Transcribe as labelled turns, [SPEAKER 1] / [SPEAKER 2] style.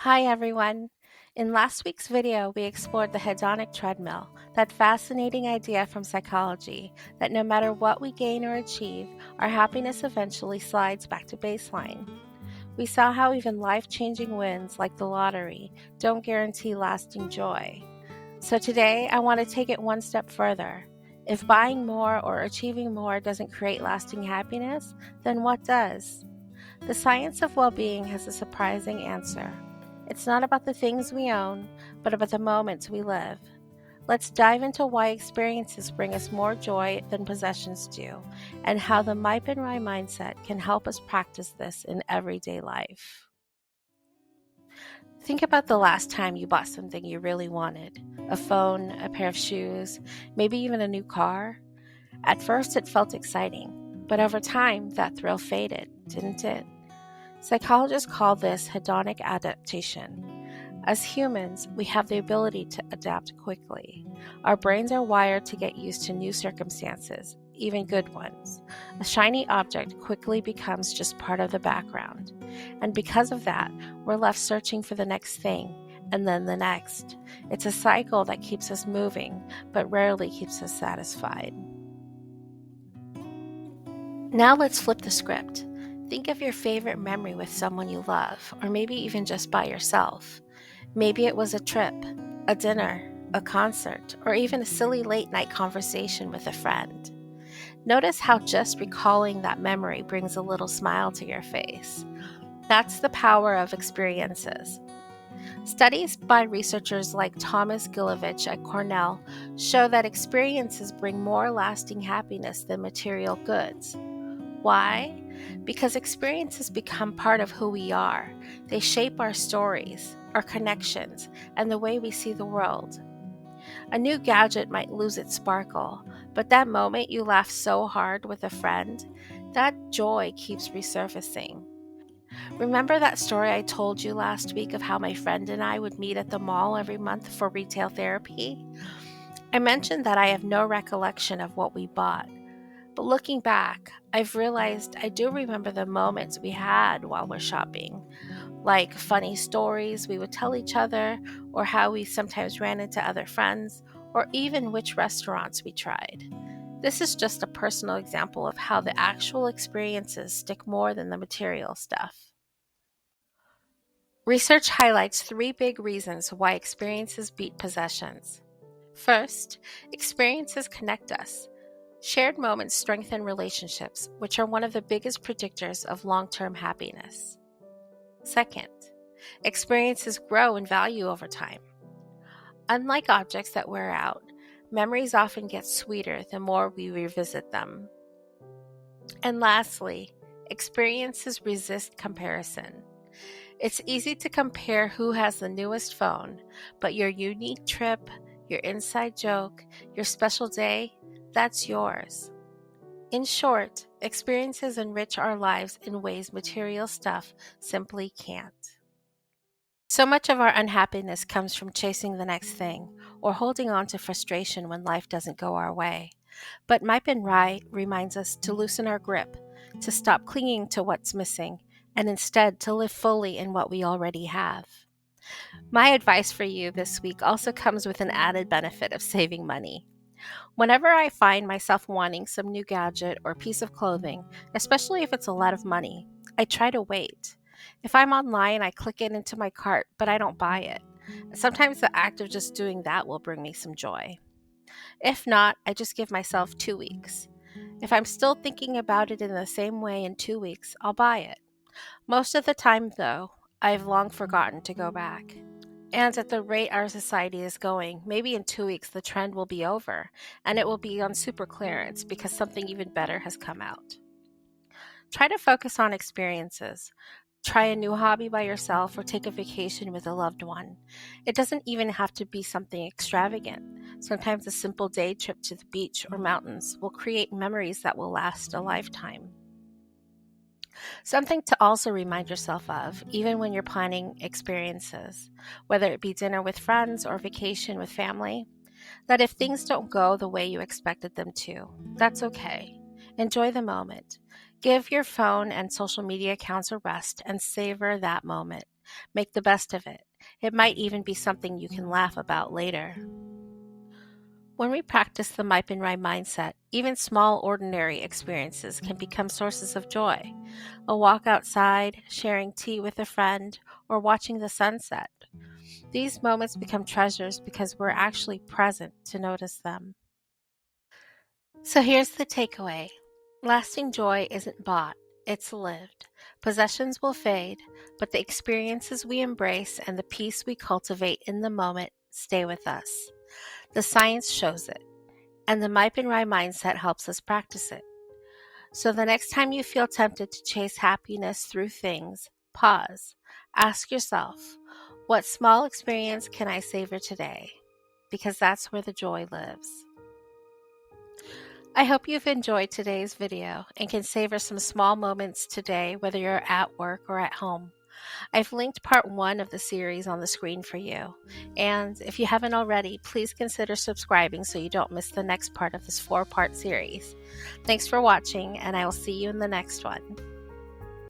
[SPEAKER 1] Hi everyone! In last week's video, we explored the hedonic treadmill, that fascinating idea from psychology that no matter what we gain or achieve, our happiness eventually slides back to baseline. We saw how even life-changing wins like the lottery don't guarantee lasting joy. So today, I want to take it one step further. If buying more or achieving more doesn't create lasting happiness, then what does? The science of well-being has a surprising answer. It's not about the things we own, but about the moments we live. Let's dive into why experiences bring us more joy than possessions do, and how the Mai Pen Rai mindset can help us practice this in everyday life. Think about the last time you bought something you really wanted: a phone, a pair of shoes, maybe even a new car. At first, it felt exciting, but over time, that thrill faded, didn't it? Psychologists call this hedonic adaptation. As humans, we have the ability to adapt quickly. Our brains are wired to get used to new circumstances, even good ones. A shiny object quickly becomes just part of the background. And because of that, we're left searching for the next thing, and then the next. It's a cycle that keeps us moving, but rarely keeps us satisfied. Now let's flip the script. Think of your favorite memory with someone you love, or maybe even just by yourself. Maybe it was a trip, a dinner, a concert, or even a silly late night conversation with a friend. Notice how just recalling that memory brings a little smile to your face. That's the power of experiences. Studies by researchers like Thomas Gilovich at Cornell show that experiences bring more lasting happiness than material goods. Why? Because experiences become part of who we are. They shape our stories, our connections, and the way we see the world. A new gadget might lose its sparkle, but that moment you laughed so hard with a friend, that joy keeps resurfacing. Remember that story I told you last week of how my friend and I would meet at the mall every month for retail therapy? I mentioned that I have no recollection of what we bought. But looking back, I've realized I do remember the moments we had while we're shopping, like funny stories we would tell each other, or how we sometimes ran into other friends, or even which restaurants we tried. This is just a personal example of how the actual experiences stick more than the material stuff. Research highlights 3 big reasons why experiences beat possessions. First, experiences connect us. Shared moments strengthen relationships, which are one of the biggest predictors of long-term happiness. Second, experiences grow in value over time. Unlike objects that wear out, memories often get sweeter the more we revisit them. And lastly, experiences resist comparison. It's easy to compare who has the newest phone, but your unique trip, your inside joke, your special day, that's yours. In short, experiences enrich our lives in ways material stuff simply can't. So much of our unhappiness comes from chasing the next thing or holding on to frustration when life doesn't go our way. But Mai Pen Rai reminds us to loosen our grip, to stop clinging to what's missing, and instead to live fully in what we already have. My advice for you this week also comes with an added benefit of saving money. Whenever I find myself wanting some new gadget or piece of clothing, especially if it's a lot of money, I try to wait. If I'm online, I click it into my cart, but I don't buy it. Sometimes the act of just doing that will bring me some joy. If not, I just give myself 2 weeks. If I'm still thinking about it in the same way in 2 weeks, I'll buy it. Most of the time, though, I've long forgotten to go back. And at the rate our society is going, maybe in 2 weeks the trend will be over and it will be on super clearance because something even better has come out. Try to focus on experiences. Try a new hobby by yourself or take a vacation with a loved one. It doesn't even have to be something extravagant. Sometimes a simple day trip to the beach or mountains will create memories that will last a lifetime. Something to also remind yourself of, even when you're planning experiences, whether it be dinner with friends or vacation with family, that if things don't go the way you expected them to, that's okay. Enjoy the moment. Give your phone and social media accounts a rest and savor that moment. Make the best of it. It might even be something you can laugh about later. When we practice the Mai Pen Rai mindset, even small, ordinary experiences can become sources of joy. A walk outside, sharing tea with a friend, or watching the sunset. These moments become treasures because we're actually present to notice them. So here's the takeaway. Lasting joy isn't bought, it's lived. Possessions will fade, but the experiences we embrace and the peace we cultivate in the moment stay with us. The science shows it, and the Mai Pen Rai mindset helps us practice it. So the next time you feel tempted to chase happiness through things, pause. Ask yourself, what small experience can I savor today? Because that's where the joy lives. I hope you've enjoyed today's video and can savor some small moments today, whether you're at work or at home. I've linked part 1 of the series on the screen for you. And if you haven't already, please consider subscribing so you don't miss the next part of this 4-part series. Thanks for watching, and I will see you in the next one.